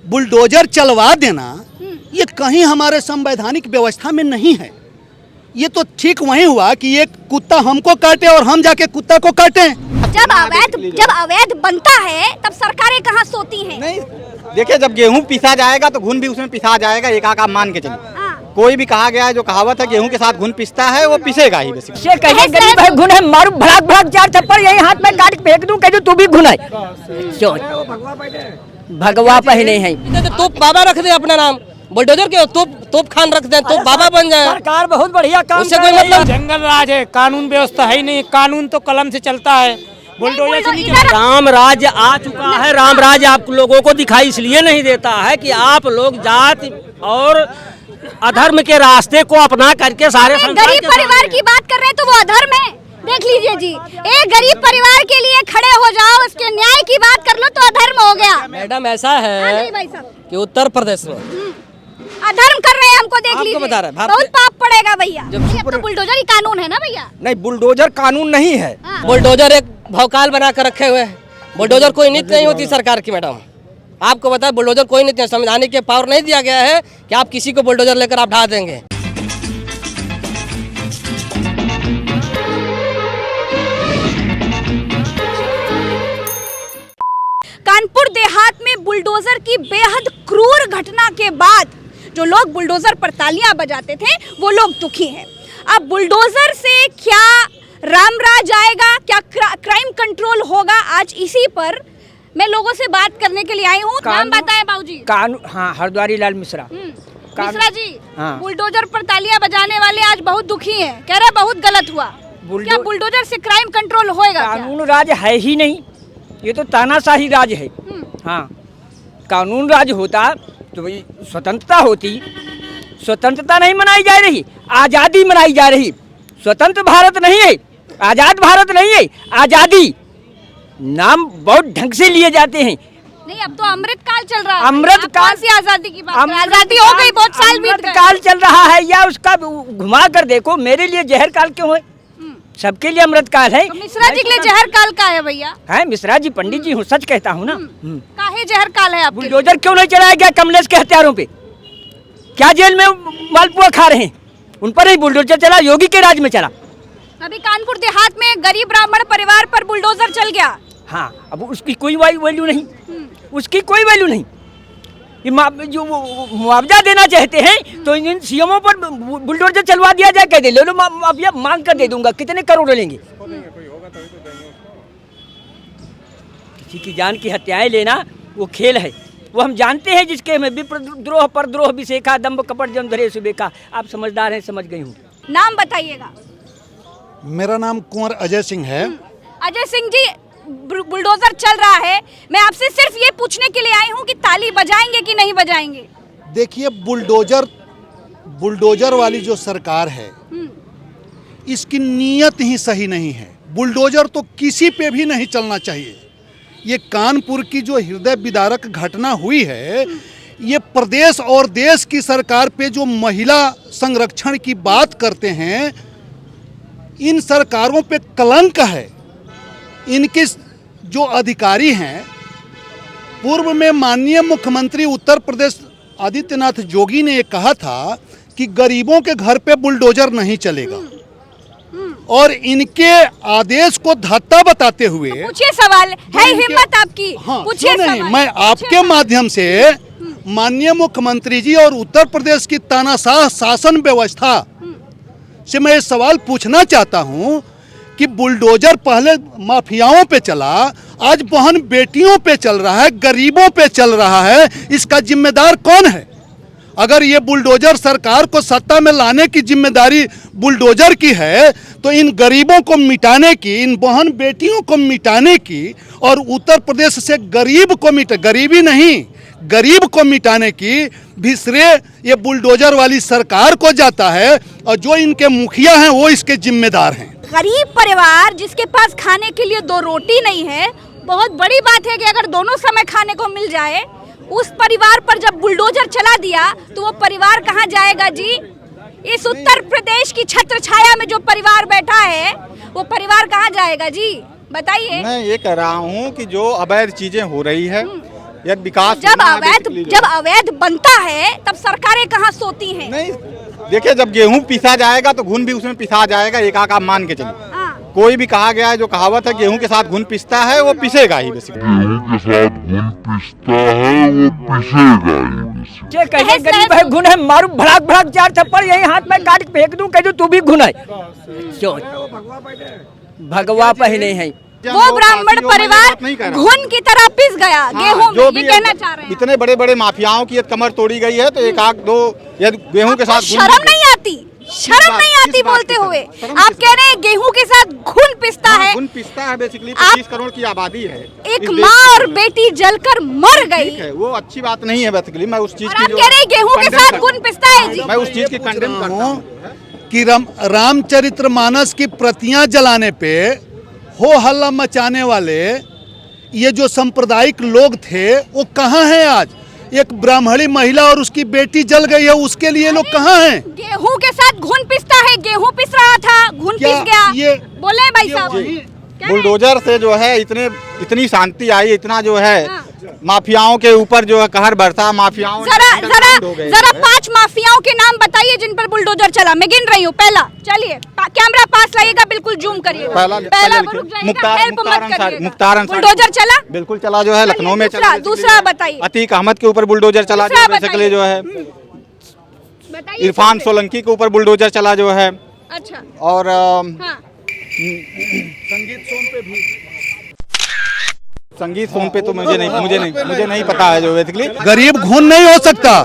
Bulldozer चलवा देना ये कहीं हमारे संवैधानिक व्यवस्था में नहीं है। ये तो ठीक वही हुआ कि एक कुत्ता हमको काटे और हम जाके कुत्ता को काटें। जब अवैध बनता है तब सरकारें कहाँ सोती हैं? नहीं देखिए, जब गेहूं पिसा जाएगा तो घुन भी उसमें पिसा जाएगा, एक आप मान के चलिए। कोई भी कहा गया है, जो कहावत है गेहूं के साथ घुन पिसता है वो पिसेगा ही बेसिकली। ये कहिए गरीब है घुन है, मारू भड़क भड़क 4 थप्पड़ यही हाथ में काट फेंक दूं, कह दूं तू भी घुन है। भगवा पहने हैं तो बाबा रख दे अपना नाम, बुलडोजर के तोप खान रख दे तो बाबा बन जाए। सरकार बहुत बढ़िया काम उससे कोई मतलब जंगल राज है, कानून व्यवस्था है ही नहीं। कानून तो कलम से चलता है, बुलडोजर से नहीं। राम राज्य आ चुका है। राम राज्य आप लोगों को दिखाई इसलिए नहीं देता है कि आप लोग जाति और अधर्म के रास्ते को अपना करके सारे गरीब परिवार की बात कर रहे हैं तो वो अधर्म है। देख लीजिए जी, एक गरीब परिवार के लिए खड़े हो जाओ, उसके न्याय की बात कर लो तो अधर्म हो गया। मैडम ऐसा है कि उत्तर प्रदेश में अधर्म कर रहे हैं, हमको देख लीजिए, बता रहे हैं, बहुत पाप पड़ेगा भैया। अब तो बुलडोजर ही कानून है ना भैया? नहीं, बुलडोजर कानून नहीं है। बुलडोजर एक भौकाल बना कर रखे हुए हैं। बुलडोजर कोई नीति नहीं होती सरकार की मैडम, आपको बता, बुलडोजर कोई नीति, संवैधानिक के पावर नहीं दिया गया है कि आप किसी को बुलडोजर लेकर आप ढा देंगे। कानपुर देहात में बुलडोजर की बेहद क्रूर घटना के बाद जो लोग बुलडोजर पर तालियां बजाते थे वो लोग दुखी हैं। अब बुलडोजर से क्या रामराज आएगा, क्या क्राइम कंट्रोल होगा, आज इसी पर मैं लोगों से बात करने के लिए आई हूँ। नाम बताएं बाबूजी। कानून, हाँ, हरद्वारी लाल मिश्रा। मिश्रा जी, हाँ। बुलडोजर पर तालियां बजाने वाले आज बहुत दुखी हैं, कह रहे बहुत गलत हुआ। क्या बुलडोजर से क्राइम कंट्रोल होएगा? कानून राज है ही नहीं, ये तो तानाशाही राज है। हाँ, कानून राज होता तो भाई स्वतंत्रता होती। स्वतंत्रता नहीं मनाई जा रही, आज़ादी मनाई जा रही। स्वतंत्र भारत नहीं है, आज़ाद भारत नहीं है। आज़ादी नाम बहुत ढंग से लिए जाते हैं। नहीं, अब तो अमृत काल चल रहा है। अमृत काल से आज़ादी की बात, आज़ादी हो गई, बहुत साल बीत गए। काल चल रहा है या उसका घुमा कर देखो, मेरे लिए जहर काल क्यों है? सबके लिए अमृत काल है। तो मिश्रा जी के लिए जहर काल का है भैया? है, मिश्रा जी पंडित जी हूँ, सच कहता हूँ ना। काहे जहर काल है आपके? बुलडोजर क्यों नहीं चलाया गया कमलेश के हत्यारों पे? क्या जेल में मालपुआ खा रहे हैं? उन पर ही बुलडोजर चला, योगी के राज में चला। अभी कानपुर देहात में गरीब ब्राह्मण परिवार पर बुलडोजर चल गया। हाँ, अब उसकी कोई वैल्यू नहीं, उसकी कोई वैल्यू नहीं। ये जो मुआवजा देना चाहते हैं तो इन सीएमओ पर बुलडोजर चलवा दिया जाए, कह दे ले लो मुआवजा मांग कर दे दूंगा, कितने करोड़ लेंगे? किसी की जान की हत्याएं लेना वो खेल है, वो हम जानते हैं। जिसके में विप्रद्रोह परद्रोह विशेखा दम्भ कपट जम धरे सुबेखा। आप समझदार हैं, समझ गई हूँ। नाम बताइएगा। मेरा नाम कुंवर अजय सिंह है। अजय सिंह जी, बुलडोजर चल रहा है, मैं आपसे सिर्फ ये पूछने के लिए आई हूँ कि ताली बजाएंगे कि नहीं बजाएंगे? देखिए, बुलडोजर वाली जो सरकार है इसकी नीयत ही सही नहीं है। बुलडोजर तो किसी पे भी नहीं चलना चाहिए। ये कानपुर की जो हृदय विदारक घटना हुई है, ये प्रदेश और देश की सरकार पे जो महिला संरक्षण की बात करते हैं, इन सरकारों पे कलंक है। इनके जो अधिकारी हैं, पूर्व में माननीय मुख्यमंत्री उत्तर प्रदेश आदित्यनाथ जोगी ने ये कहा था कि गरीबों के घर पे बुलडोजर नहीं चलेगा, और इनके आदेश को धत्ता बताते हुए तो पूछिए सवाल है, हिम्मत आपकी? हाँ, पूछिए नहीं, मैं आपके माध्यम से माननीय मुख्यमंत्री जी और उत्तर प्रदेश की तानाशाह शासन व्यवस्था से मैं सवाल पूछना चाहता हूं कि बुलडोजर पहले माफियाओं पे चला, आज बहन बेटियों पे चल रहा है, गरीबों पे चल रहा है। इसका जिम्मेदार कौन है? अगर ये बुलडोजर सरकार को सत्ता में लाने की जिम्मेदारी बुलडोजर की है तो इन गरीबों को मिटाने की, इन बहन बेटियों को मिटाने की और उत्तर प्रदेश से गरीब को मिटाने की भी श्रेय ये बुलडोजर वाली सरकार को जाता है, और जो इनके मुखिया हैं वो इसके जिम्मेदार हैं। गरीब परिवार जिसके पास खाने के लिए 2 रोटी नहीं है, बहुत बड़ी बात है कि अगर दोनों समय खाने को मिल जाए, उस परिवार पर जब बुलडोजर चला दिया तो वो परिवार कहाँ जाएगा जी? इस उत्तर प्रदेश की छत्र छाया में जो परिवार बैठा है वो परिवार कहाँ जाएगा जी? बताइए। मैं ये कह रहा हूँ कि जो अवैध चीजें हो रही है एक विकास जब योजना अवैध basically जो जब अवैध बनता है तब सरकारें कहाँ सोती हैं? नहीं, देखिए जब गेहूं पिसा जाएगा तो घुन भी उसमें पिसा जाएगा, एक आका मान के चलिए। हाँ। कोई भी कहा गया है, जो कहावत है गेहूं के साथ घुन पिसता है वो पिसेगा ही बेसिकली। ये कहे गरीब है घुन है, मारू भड़ाक भड़ाक 4 थप्पड़ यही हाथ में काट के फेंक दूं, कह दूं तू भी घुन है। क्यों भगवा पहने हैं? वो ब्राह्मण परिवार घुन की तरह पिस गया गेहूं जो में, भी ये कहना चाह रहे हैं। इतने बड़े बड़े माफियाओं की कमर तोड़ी गई है, तो एक आध दो यदि गेहूं के साथ घुन शर्म नहीं आती, शर्म नहीं आती बोलते हुए। आप कह रहे हैं गेहूं के साथ घुन पिसता है। घुन पिसता है बेसिकली। आप- 25 करोड़ की आबादी है, एक इस माँ देश और में। बेटी जलकर मर गई ठीक है, वो अच्छी बात नहीं है बेसिकली। मैं उस चीज और की आप जो कह रहे हैं गेहूं के condemn साथ करता घुन हूं। पिसता है जी। मैं उस चीज की कंडेम करता हूं कि रामचरितमानस की प्रतियां जलाने पे हो हल्ला मचाने वाले ये जो सांप्रदायिक लोग थे वो कहाँ हैं आज? एक ब्राह्मणी महिला और उसकी बेटी जल गई है, उसके लिए लोग कहाँ हैं? गेहूं के साथ घुन पिसता है, गेहूं पिस रहा था, घुन क्या पिस गया। ये- बोले भाई ये साहब। वही- बुलडोजर से जो है इतनी शांति आई, इतना जो है हाँ। माफियाओं के ऊपर जो है कहर बरसा। माफियाओं ने जरा underground हो गए जरा जो है। 5 माफियाओं के नाम बताइए जिन पर बुलडोजर चला। मैं गिन रही हूँ। पहला, चलिए कैमरा पास लाइएगा, बिल्कुल जूम करिए। पहला रुक जाइएगा, हेल्प मत करिएगा। मुख्तार अंसारी बुलडोजर चला, बिल्कुल चला जो है, चलिए, लखनऊ में दूसरा- चला। दूसरा बताइए। अतीक अहमद के ऊपर बुलडोजर चला जो दूसरा है बेसिकली बताइए। जो है। बताइए इरफान सबसे। सोलंकी के ऊपर बुलडोजर चला जो है। अच्छा, और हाँ। संगीत सोम पे तो मुझे नहीं पता है जो बेसिकली। गरीब घुन नहीं हो सकता।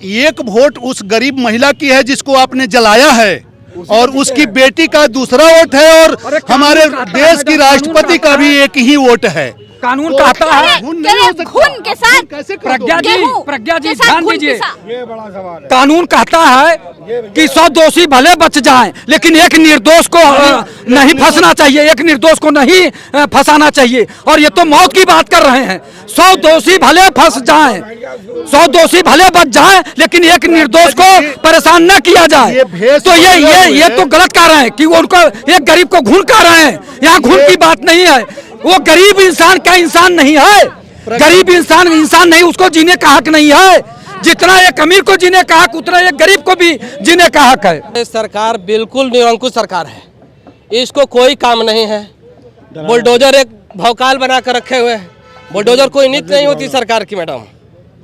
एक वोट उस गरीब महिला की है जिसको आपने जलाया है, और उसकी बेटी का दूसरा वोट है, और हमारे देश की राष्ट्रपति का भी एक ही वोट है। कानून कहता है घुन नहीं हो सकता। घुन के साथ कैसे कर प्रज्ञा दोगे? जी, गेहूं प्रज्ञा जी के साथ ध्यान घुन दीजिए। पिसा। कानून कहता है कि 100 दोषी भले बच जाएं, लेकिन एक निर्दोष को नहीं फंसना चाहिए, एक निर्दोष को नहीं फंसाना चाहिए। और ये तो मौत की बात कर रहे हैं। 100 दोषी भले फंस जाएं, 100 दोषी भले बच जाएं, लेकिन एक निर्दोष को परेशान न किया जाए। ये भेष तो ये तो गलत कह रहे हैं कि उनको एक गरीब को घुन कह रहे हैं। यहाँ घुन की बात नहीं है। वो गरीब इंसान क्या इंसान नहीं है? गरीब इंसान नहीं, उसको जीने का हक नहीं है। जितना एक अमीर को जीने का हक, उतना एक गरीब को भी जीने का हक है। ये सरकार बिल्कुल निरंकुश सरकार है, इसको कोई काम नहीं है। बुलडोजर एक भौकाल बना कर रखे हुए हैं। बुलडोजर कोई नीति नहीं होती सरकार की मैडम।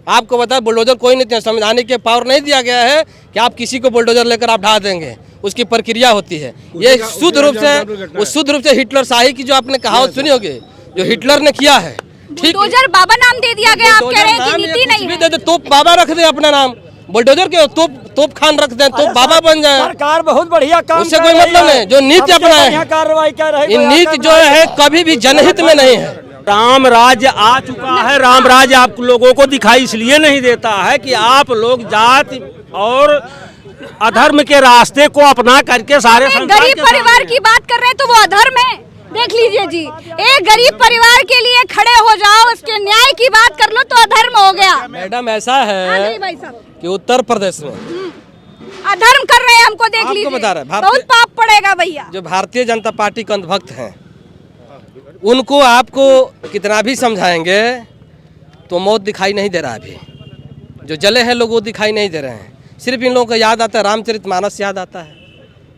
आपको बता, बुलडोजर कोई नीति, संवैधानिक के पावर नहीं दिया गया है कि आप किसी को बुलडोजर लेकर आप ढा देंगे। उसकी प्रक्रिया होती है। ये शुद्ध रूप से हिटलर शाही की जो आपने कहावत सुनी होगी, जो हिटलर ने किया है। ठीक, बुलडोजर बाबा नाम दे दिया गया। आप कह रहे हैं कि नाम ये नीति कुछ नहीं भी है। दे दे, तोप बाबा रख दे अपना नाम। बुलडोजर के तोप खान रख दे, तोप बाबा बन जाए। सरकार बहुत बढ़िया काम उससे कर कोई रही मतलब है। नहीं। जो नीति सबसे अपनाए बढ़िया कार्रवाई कर रही ये है। नीति जो है कभी भी जनहित में नहीं है। राम राज्य आ चुका है। राम राज्य आप लोगों को दिखाई इसलिए नहीं देता है कि आप लोग जाति और अधर्म के रास्ते को अपना करके सारे एक संसार गरीब के परिवार सामने- की बात कर रहे हैं तो वो अधर्म है। देख लीजिए जी, एक गरीब परिवार के लिए खड़े हो जाओ, उसके न्याय की बात कर लो तो अधर्म हो गया। मैडम ऐसा हाँ है जी भाई साहब, कि उत्तर प्रदेश में अधर्म कर रहे हैं हमको। देख आपको लीजिए, बता रहे हैं, भारतीय- बहुत पाप पड़ेगा भैया। जो भारतीय जनता पार्टी के अंधभक्त हैं, उनको आपको कितना भी समझाएंगे तो मौत दिखाई नहीं दे रहा है। अभी जो जले हैं लोग वो दिखाई नहीं दे रहे हैं। सिर्फ इन लोगों को याद आता है रामचरितमानस याद आता है।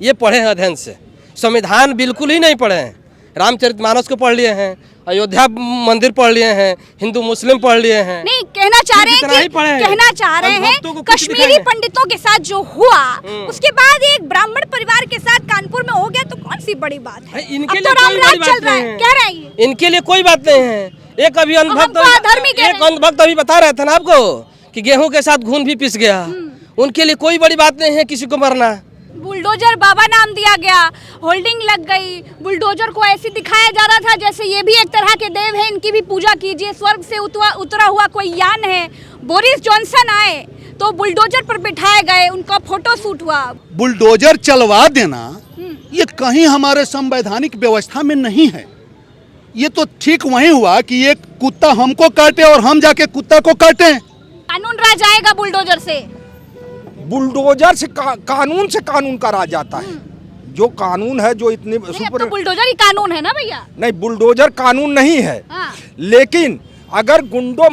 ये पढ़े हैं अध्ययन से, संविधान बिल्कुल ही नहीं पढ़े हैं। रामचरितमानस को पढ़ लिए हैं, अयोध्या मंदिर पढ़ लिए हैं, हिंदू मुस्लिम पढ़ लिए हैं। नहीं, कहना चाह रहे जितना ही हैं पढ़े कि हैं। कहना चाह रहे हैं अनुभक्तों को कुछ कश्मीरी दिखाई नहीं। पंडितों के साथ जो हुआ, उसके बाद एक ब्राह्मण परिवार के साथ कानपुर में हो गया तो कौन सी बड़ी बात है? इनके अब लिए तो कोई रामराज बड़ी चल बात रहा नहीं है, है। कह रहे हैं ये। इनके लिए कोई बात नहीं है। एक अभी हमको अधर्मी कह रहे हैं। अंधभक्त अभी बता रहा था ना आपको कि गेहूं के साथ घुन भी पिस गया। उनके लिए कोई बड़ी बात नहीं है किसी को मरना। बुलडोजर बाबा नाम दिया गया, होल्डिंग लग गई। बुलडोजर को ऐसे दिखाया जा रहा था जैसे ये भी एक तरह के देव हैं, इनकी भी पूजा कीजिए, स्वर्ग से उतरा हुआ कोई यान है। बोरिस जॉनसन आए तो बुलडोजर पर बिठाए गए, उनका फोटो शूट हुआ। बुलडोजर चलवा देना ये कहीं हमारे संवैधानिक व्यवस्था में नहीं है। ये तो ठीक वही हुआ कि एक कुत्ता हमको काटे और हम जाके कुत्ता को काटें। कानून राज आएगा बुलडोजर से। बुलडोजर से कानून से कानून का राज आता है। जो कानून है, जो इतने नहीं, अब तो बुलडोजर ही कानून है ना भैया। नहीं, बुलडोजर कानून नहीं है। हाँ। लेकिन अगर गुंडों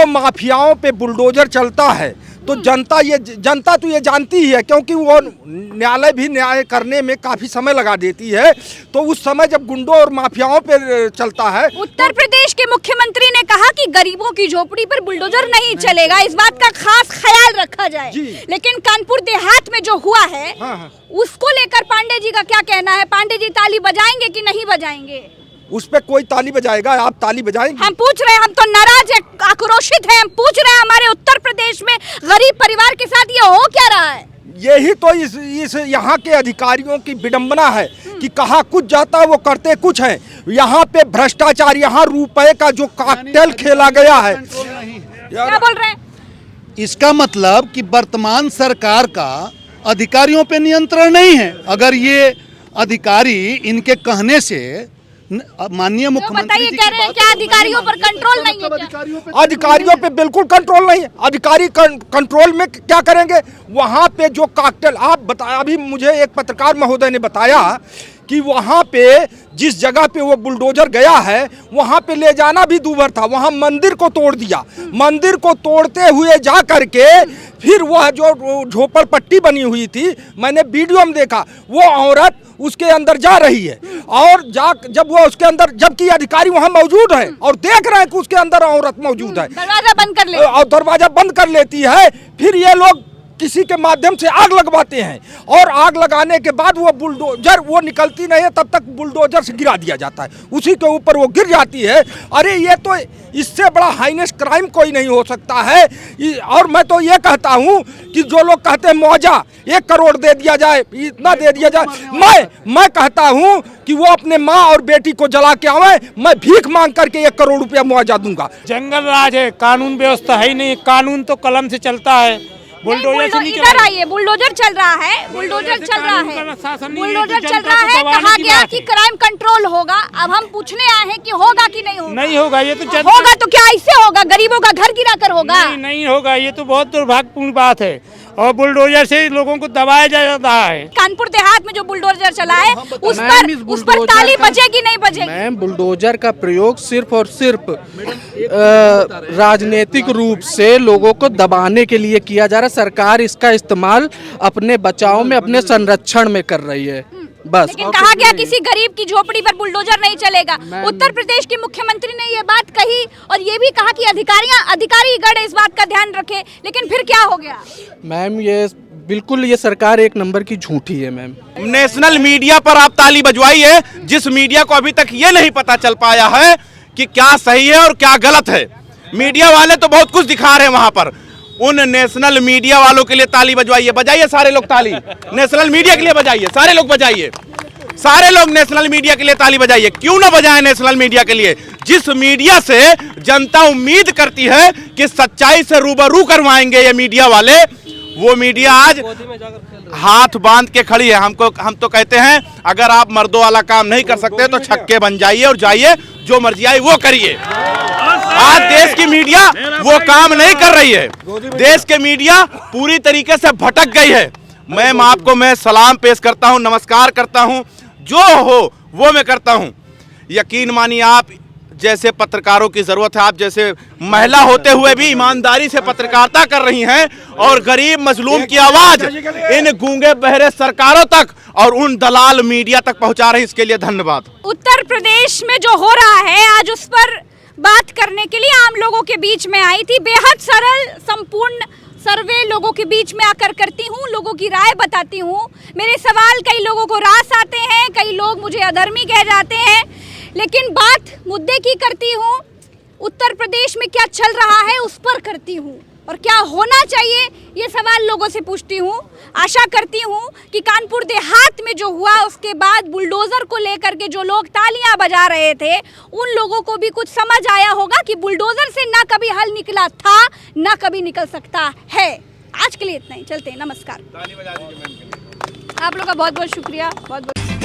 माफियाओं पे बुलडोजर चलता है तो जनता तो ये जानती ही है, क्योंकि वो न्यायालय भी न्याय करने में काफी समय लगा देती है। तो उस समय जब गुंडों और माफियाओं पे चलता है। उत्तर प्रदेश के मुख्यमंत्री ने कहा कि गरीबों की झोपड़ी पर बुलडोजर नहीं चलेगा, इस बात का खास ख्याल रखा जाए। लेकिन कानपुर देहात में जो हुआ है उसको लेकर पांडे जी का क्या कहना है? पांडे जी ताली बजाएंगे कि नहीं बजाएंगे? उस पे कोई ताली बजाएगा? आप ताली बजाएंगे? हम पूछ रहे हैं, हम तो नाराज है, आक्रोशित हैं। हम पूछ रहे हैं हमारे उत्तर प्रदेश में गरीब परिवार के साथ ये हो क्या रहा है? यही तो इस यहाँ के अधिकारियों की विडंबना है कि कहा कुछ जाता है वो करते कुछ है। यहाँ पे भ्रष्टाचार, यहाँ रुपए का जो कॉकटेल खेला गया है। क्या बोल रहे हैं? इसका मतलब कि वर्तमान सरकार का अधिकारियों पे नियंत्रण नहीं है। अगर ये अधिकारी इनके कहने से माननीय मुख्यमंत्री बताइए, कह रहे हैं क्या अधिकारियों पर कंट्रोल नहीं है क्या? अधिकारियों पे बिल्कुल कंट्रोल नहीं है। अधिकारी कंट्रोल में क्या करेंगे? वहाँ पे जो कॉकटेल आप बताया, अभी मुझे एक पत्रकार महोदय ने बताया कि वहाँ पे जिस जगह पे वो बुलडोजर गया है वहाँ पे ले जाना भी दूभर था। वहाँ मंदिर को तोड़ दिया। मंदिर को तोड़ते हुए जा करके फिर वह जो झोपड़पट्टी बनी हुई थी, मैंने वीडियो में देखा, वो औरत उसके अंदर जा रही है और जब वो उसके अंदर, जबकि अधिकारी वहाँ मौजूद है और देख रहे हैं कि उसके अंदर औरत मौजूद है, दरवाजा बंद कर ले और दरवाजा बंद कर लेती है। फिर ये लोग किसी के माध्यम से आग लगवाते हैं और आग लगाने के बाद वो बुलडोजर वो निकलती नहीं है, तब तक बुलडोजर से गिरा दिया जाता है, उसी के ऊपर वो गिर जाती है। अरे ये तो इससे बड़ा हाइनेस क्राइम कोई नहीं हो सकता है। और मैं तो ये कहता हूँ कि जो लोग कहते हैं मुआवजा 1 करोड़ दे दिया जाए, इतना दे दिया जाए, मैं कहता हूँ कि वो अपने माँ और बेटी को जला के आवे, मैं भीख मांग करके 1 करोड़ रुपया मुआवजा दूंगा। जंगल राज है, कानून व्यवस्था है ही नहीं। कानून तो कलम से चलता है, बुलडोजर से नहीं इधर आइए, बुलडोजर चल रहा है, बुलडोजर चल रहा है, बुलडोजर चल रहा है। कहा गया कि क्राइम कंट्रोल होगा। अब हम पूछने आए हैं कि होगा कि नहीं होगा? नहीं होगा। ये तो होगा तो क्या इससे होगा? गरीबों का घर गिरा कर होगा? नहीं होगा। ये तो बहुत दुर्भाग्यपूर्ण बात है और बुलडोजर से लोगों को दबाया जा रहा है। कानपुर देहात में जो बुलडोजर चला है उस पर ताली बजेगी नहीं बजेगी? मैम, बुलडोजर का प्रयोग सिर्फ और सिर्फ राजनीतिक रूप से लोगों को दबाने के लिए किया जा रहा है। सरकार इसका इस्तेमाल अपने बचाव में, अपने संरक्षण में कर रही है बस। लेकिन कहा गया किसी गरीब की झोपड़ी पर बुलडोजर नहीं चलेगा। उत्तर प्रदेश के मुख्यमंत्री ने ये बात कही और ये भी कहा कि अधिकारीगण इस बात का ध्यान रखे, लेकिन फिर क्या हो गया? मैम, ये बिल्कुल ये सरकार एक नंबर की झूठी है। मैम, नेशनल मीडिया पर आप ताली बजवाइए, जिस मीडिया को अभी तक ये नहीं पता चल पाया है कि क्या सही है और क्या गलत है। मीडिया वाले तो बहुत कुछ दिखा रहे हैं वहां पर। उन नेशनल मीडिया वालों के लिए ताली बजवाइए, बजाइए सारे लोग ताली। नेशनल मीडिया के लिए बजाइए, सारे लोग बजाइए, सारे लोग नेशनल मीडिया के लिए ताली बजाइए। क्यों ना बजाएं नेशनल मीडिया के लिए? जिस मीडिया से जनता उम्मीद करती है कि सच्चाई से रूबरू करवाएंगे ये मीडिया वाले, वो मीडिया आज हाथ बांध के खड़ी है। हम तो कहते हैं अगर आप मर्दों वाला काम नहीं कर सकते तो छक्के बन जाइए और जाइए, जो मर्जी आई वो करिए। आज देश की मीडिया वो काम नहीं कर रही है। देश के मीडिया पूरी तरीके से भटक गई है। मैं सलाम पेश करता हूं, नमस्कार करता हूं, जो हो वो मैं करता हूं। यकीन मानिए, आप जैसे पत्रकारों की जरूरत है। आप जैसे महिला होते हुए भी ईमानदारी से पत्रकारिता कर रही हैं और गरीब मजलूम की आवाज इन गूंगे बहरे सरकारों तक और उन दलाल मीडिया तक पहुंचा रही, इसके लिए धन्यवाद। उत्तर प्रदेश में जो हो रहा है, आज उस पर बात करने के लिए आम लोगों के बीच में आई थी। बेहद सरल संपूर्ण सर्वे लोगों के बीच में आकर करती हूँ, लोगों की राय बताती हूँ। मेरे सवाल कई लोगों को रास आते हैं, कई लोग मुझे अधर्मी कह जाते हैं, लेकिन बात मुद्दे की करती हूँ। उत्तर प्रदेश में क्या चल रहा है उस पर करती हूँ और क्या होना चाहिए ये सवाल लोगों से पूछती हूँ। आशा करती हूँ कि कानपुर देहात में जो हुआ उसके बाद बुलडोजर को लेकर के जो लोग तालियां बजा रहे थे, उन लोगों को भी कुछ समझ आया होगा कि बुलडोजर से ना कभी हल निकला था, ना कभी निकल सकता है। आज के लिए इतना ही, चलते हैं, नमस्कार। आप लोग का बहुत बहुत शुक्रिया, बहुत बहुत